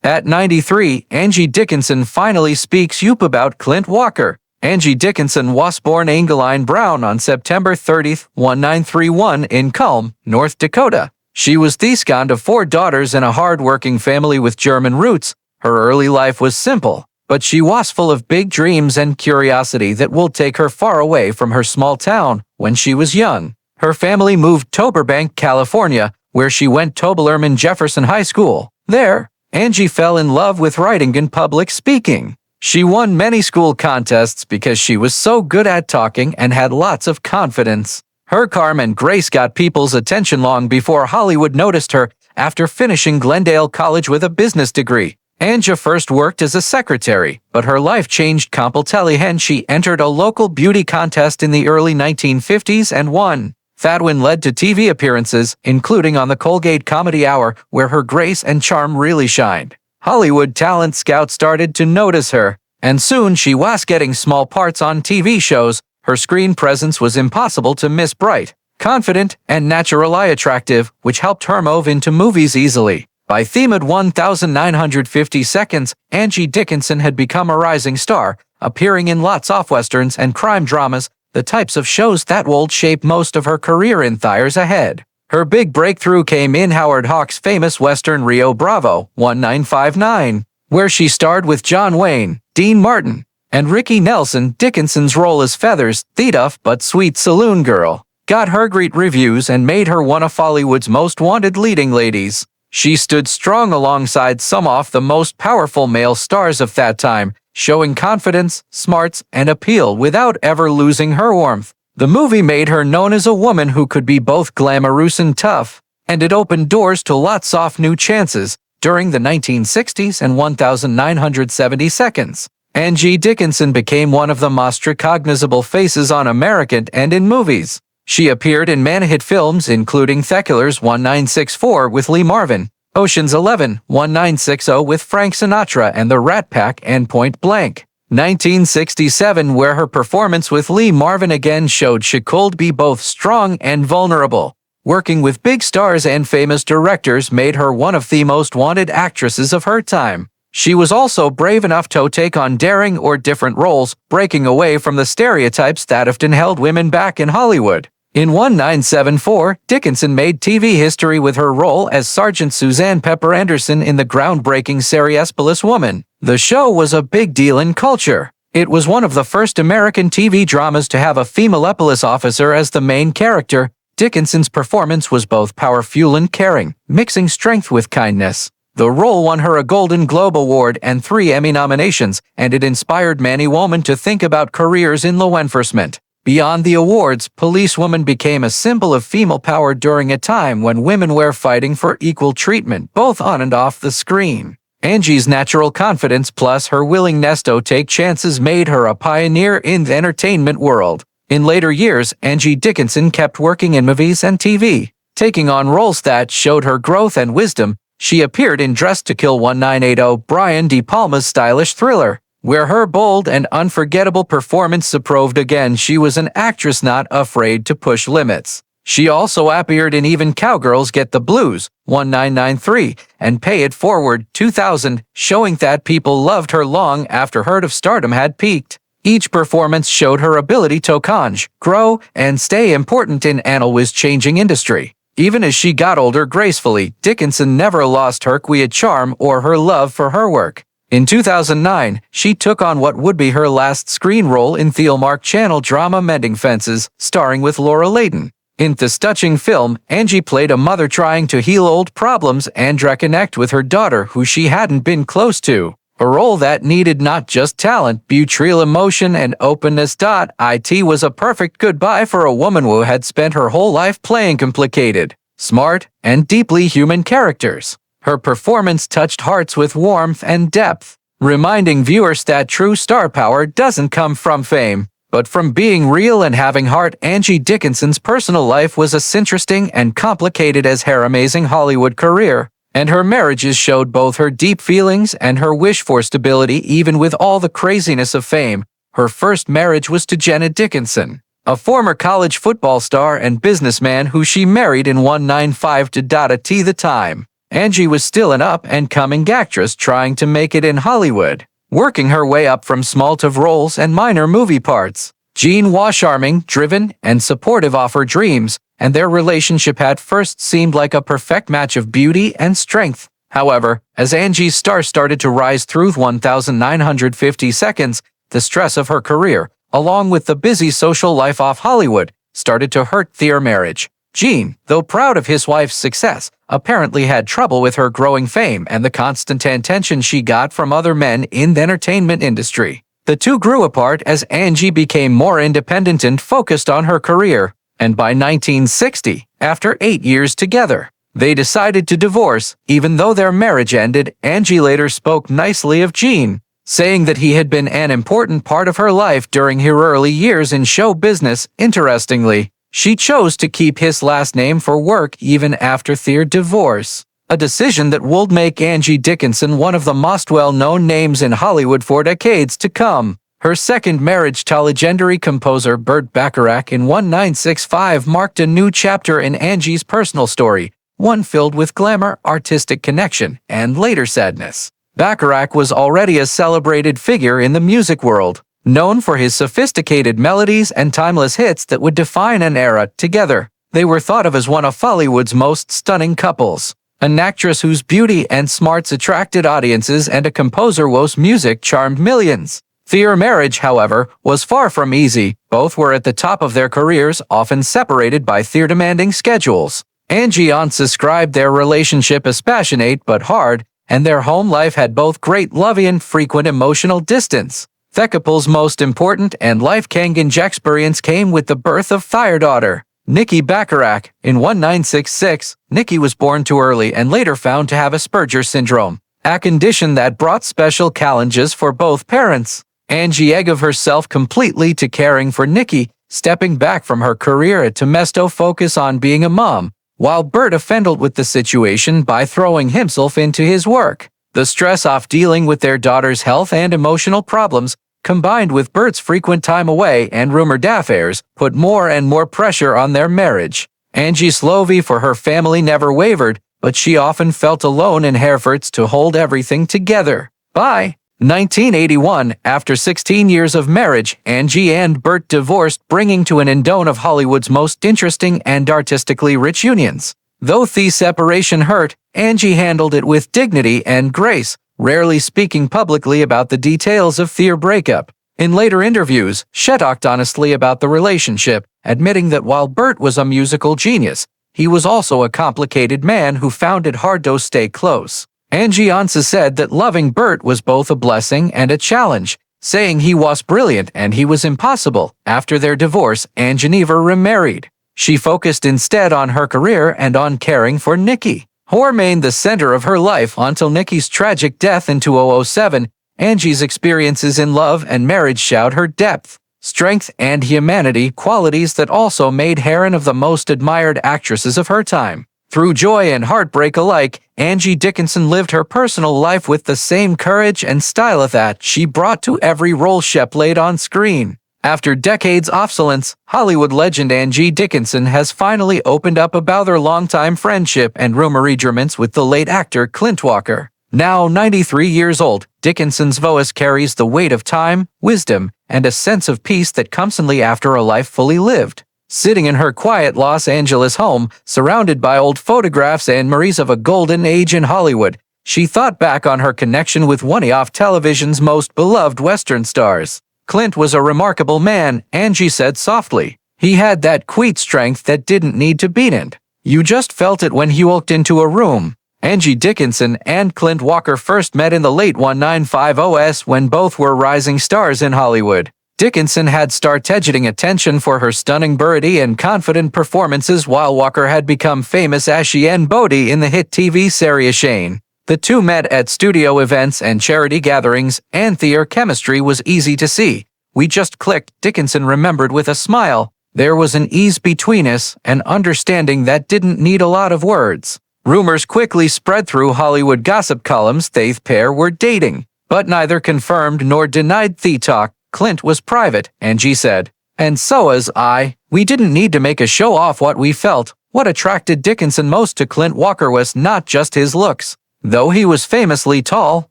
At 93, Angie Dickinson finally speaks up about Clint Walker. Angie Dickinson was born Angeline Brown on September 30, 1931 in Culm, North Dakota. She was the second of 4 daughters in a hard-working family with German roots. Her early life was simple, but she was full of big dreams and curiosity that will take her far away from her small town. When she was young, her family moved to Burbank, California, where she went to Bellarmine Jefferson High School. There, Angie fell in love with writing and public speaking. She won many school contests because she was so good at talking and had lots of confidence. Her charm and grace got people's attention long before Hollywood noticed her. After finishing Glendale College with a business degree, Angie first worked as a secretary, but her life changed completely when she entered a local beauty contest in the early 1950s and won. That win led to TV appearances, including on the Colgate Comedy Hour, where her grace and charm really shined. Hollywood talent scouts started to notice her, and soon she was getting small parts on TV shows. Her screen presence was impossible to miss. Bright, confident, and naturally attractive, which helped her move into movies easily. By themed 1950 seconds, Angie Dickinson had become a rising star, appearing in lots of westerns and crime dramas, the types of shows that would shape most of her career in the years ahead. Her big breakthrough came in Howard Hawks' famous western Rio Bravo 1959, where she starred with John Wayne, Dean Martin, and Ricky Nelson. Dickinson's role as Feathers, the tough but sweet saloon girl, got her great reviews and made her one of Hollywood's most wanted leading ladies. She stood strong alongside some of the most powerful male stars of that time, showing confidence, smarts, and appeal without ever losing her warmth. The movie made her known as a woman who could be both glamorous and tough, and it opened doors to lots of new chances. During the 1960s and 1970 seconds, Angie Dickinson became one of the most recognizable faces on American and in movies. She appeared in many hit films including Thecker's 1964 with Lee Marvin, Ocean's 11, 1960 with Frank Sinatra and the Rat Pack, and Point Blank, 1967, where her performance with Lee Marvin again showed she could be both strong and vulnerable. Working with big stars and famous directors made her one of the most wanted actresses of her time. She was also brave enough to take on daring or different roles, breaking away from the stereotypes that often held women back in Hollywood. In 1974, Dickinson made TV history with her role as Sergeant Suzanne Pepper Anderson in the groundbreaking series Police Woman. The show was a big deal in culture. It was one of the first American TV dramas to have a female police officer as the main character. Dickinson's performance was both powerful and caring, mixing strength with kindness. The role won her a Golden Globe Award and 3 Emmy nominations, and it inspired many women to think about careers in law enforcement. Beyond the awards, Policewoman became a symbol of female power during a time when women were fighting for equal treatment, both on and off the screen. Angie's natural confidence plus her willingness to take chances made her a pioneer in the entertainment world. In later years, Angie Dickinson kept working in movies and TV, taking on roles that showed her growth and wisdom. She appeared in Dressed to Kill 1980, Brian De Palma's stylish thriller, where her bold and unforgettable performance proved again she was an actress not afraid to push limits. She also appeared in Even Cowgirls Get the Blues 1993 and Pay It Forward 2000, showing that people loved her long after her of stardom had peaked. Each performance showed her ability to change, grow, and stay important in an always changing industry. Even as she got older gracefully, Dickinson never lost her quiet charm or her love for her work. In 2009, she took on what would be her last screen role in the Hallmark Channel drama Mending Fences, starring with Laura Layton. In this touching film, Angie played a mother trying to heal old problems and reconnect with her daughter who she hadn't been close to. A role that needed not just talent, but real emotion and openness. It was a perfect goodbye for a woman who had spent her whole life playing complicated, smart, and deeply human characters. Her performance touched hearts with warmth and depth, reminding viewers that true star power doesn't come from fame, but from being real and having heart. Angie Dickinson's personal life was as interesting and complicated as her amazing Hollywood career, and her marriages showed both her deep feelings and her wish for stability even with all the craziness of fame. Her first marriage was to Janet Dickinson, a former college football star and businessman who she married in 1995 at the time. Angie was still an up-and-coming actress trying to make it in Hollywood, working her way up from small to roles and minor movie parts. Jean was charming, driven, and supportive of her dreams, and their relationship at first seemed like a perfect match of beauty and strength. However, as Angie's star started to rise through 1,950 seconds, the stress of her career, along with the busy social life of Hollywood, started to hurt their marriage. Jean, though proud of his wife's success, apparently had trouble with her growing fame and the constant attention she got from other men in the entertainment industry. The two grew apart as Angie became more independent and focused on her career, and by 1960, after 8 years together, they decided to divorce. Even though their marriage ended, Angie later spoke nicely of Jean, saying that he had been an important part of her life during her early years in show business. Interestingly, she chose to keep his last name for work even after their divorce, a decision that would make Angie Dickinson one of the most well-known names in Hollywood for decades to come. Her second marriage to legendary composer Burt Bacharach in 1965 marked a new chapter in Angie's personal story, one filled with glamour, artistic connection, and later sadness. Bacharach was already a celebrated figure in the music world, known for his sophisticated melodies and timeless hits that would define an era. Together, they were thought of as one of Hollywood's most stunning couples. An actress whose beauty and smarts attracted audiences and a composer whose music charmed millions. Their marriage, however, was far from easy. Both were at the top of their careers, often separated by their demanding schedules. Angie once described their relationship as passionate but hard, and their home life had both great love and frequent emotional distance. The couple's most important and life-changing experience came with the birth of their daughter, Nikki Bacharach. In 1966, Nikki was born too early and later found to have Asperger's syndrome, a condition that brought special challenges for both parents. Angie gave herself completely to caring for Nikki, stepping back from her career to mesto focus on being a mom, while Burt offended with the situation by throwing himself into his work. The stress of dealing with their daughter's health and emotional problems, combined with Burt's frequent time away and rumored affairs, put more and more pressure on their marriage. Angie's love for her family never wavered, but she often felt alone in her efforts to hold everything together. By 1981, after 16 years of marriage, Angie and Burt divorced, bringing to an end one of Hollywood's most interesting and artistically rich unions. Though the separation hurt, Angie handled it with dignity and grace, rarely speaking publicly about the details of their breakup. In later interviews, she talked honestly about the relationship, admitting that while Burt was a musical genius, he was also a complicated man who found it hard to stay close. Angie once said that loving Burt was both a blessing and a challenge, saying he was brilliant and he was impossible. After their divorce, Angie never remarried. She focused instead on her career and on caring for Nikki, who remained the center of her life until Nikki's tragic death in 2007. Angie's experiences in love and marriage showed her depth, strength, and humanity, qualities that also made her one of the most admired actresses of her time. Through joy and heartbreak alike, Angie Dickinson lived her personal life with the same courage and style that she brought to every role she played on screen. After decades of silence, Hollywood legend Angie Dickinson has finally opened up about her longtime friendship and rumors with the late actor Clint Walker. Now 93 years old, Dickinson's voice carries the weight of time, wisdom, and a sense of peace that comes only after a life fully lived. Sitting in her quiet Los Angeles home, surrounded by old photographs and memories of a golden age in Hollywood, she thought back on her connection with one of television's most beloved Western stars. Clint was a remarkable man, Angie said softly. He had that quiet strength that didn't need to be in. You just felt it when he walked into a room. Angie Dickinson and Clint Walker first met in the late 1950s when both were rising stars in Hollywood. Dickinson had started getting attention for her stunning beauty and confident performances, while Walker had become famous as she and Bodhi in the hit TV series Shane. The two met at studio events and charity gatherings, and their chemistry was easy to see. We just clicked, Dickinson remembered with a smile. There was an ease between us, an understanding that didn't need a lot of words. Rumors quickly spread through Hollywood gossip columns the pair were dating, but neither confirmed nor denied the talk. Clint was private, Angie said. And so was I. We didn't need to make a show off what we felt. What attracted Dickinson most to Clint Walker was not just his looks, though he was famously tall,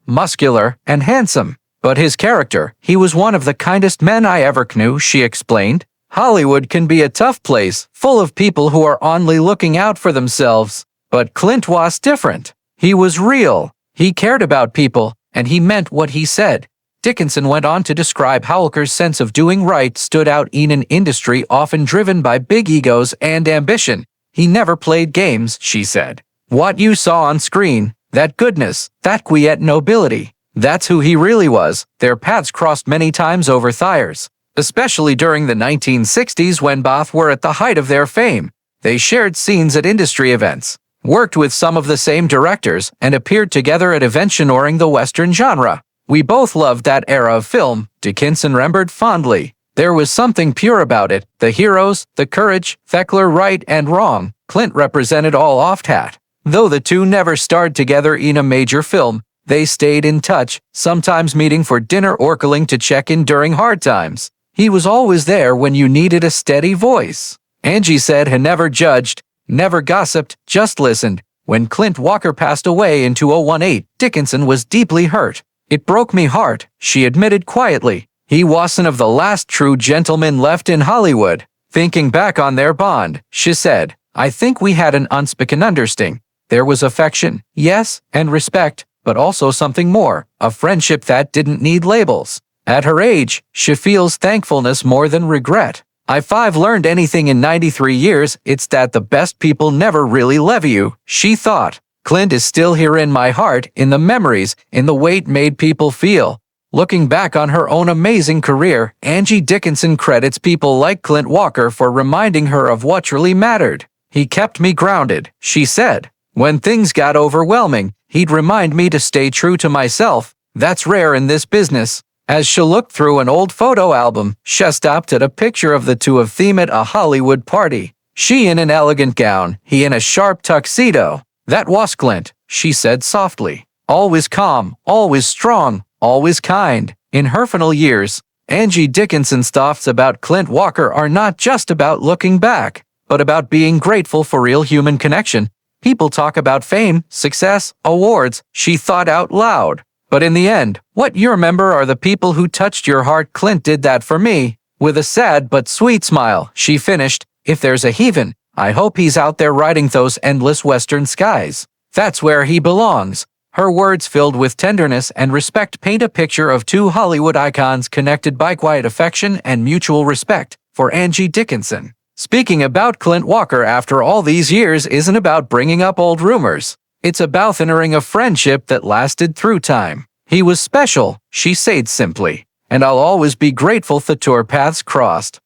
muscular, and handsome, but his character. He was one of the kindest men I ever knew, she explained. Hollywood can be a tough place, full of people who are only looking out for themselves. But Clint was different. He was real. He cared about people, and he meant what he said. Dickinson went on to describe how Walker's sense of doing right stood out in an industry often driven by big egos and ambition. He never played games, she said. What you saw on screen, that goodness, that quiet nobility, that's who he really was. Their paths crossed many times over Thyres, especially during the 1960s when both were at the height of their fame. They shared scenes at industry events, worked with some of the same directors, and appeared together at events honoring the Western genre. We both loved that era of film, Dickinson remembered fondly. There was something pure about it, the heroes, the courage, Thekla right and wrong. Clint represented all oft-hat. Though the two never starred together in a major film, they stayed in touch, sometimes meeting for dinner or calling to check in during hard times. He was always there when you needed a steady voice. Angie said he never judged, never gossiped, just listened. When Clint Walker passed away in 2018, Dickinson was deeply hurt. It broke me heart, she admitted quietly. He wasn't of the last true gentleman left in Hollywood. Thinking back on their bond, she said, I think we had an unspoken understanding. There was affection, yes, and respect, but also something more, a friendship that didn't need labels. At her age, she feels thankfulness more than regret. If I've learned anything in 93 years, it's that the best people never really leave you, she thought. Clint is still here in my heart, in the memories, in the way it made people feel. Looking back on her own amazing career, Angie Dickinson credits people like Clint Walker for reminding her of what really mattered. He kept me grounded, she said. When things got overwhelming, he'd remind me to stay true to myself. That's rare in this business. As she looked through an old photo album, she stopped at a picture of the two of them at a Hollywood party. She in an elegant gown, he in a sharp tuxedo. That was Clint, she said softly. Always calm, always strong, always kind. In her final years, Angie Dickinson's thoughts about Clint Walker are not just about looking back, but about being grateful for real human connection. People talk about fame, success, awards, she thought out loud. But in the end, what you remember are the people who touched your heart. Clint did that for me. With a sad but sweet smile, she finished, if there's a heaven, I hope he's out there riding those endless western skies. That's where he belongs. Her words filled with tenderness and respect paint a picture of two Hollywood icons connected by quiet affection and mutual respect. For Angie Dickinson, speaking about Clint Walker after all these years isn't about bringing up old rumors. It's about honoring a friendship that lasted through time. He was special, she said simply, and I'll always be grateful that our paths crossed.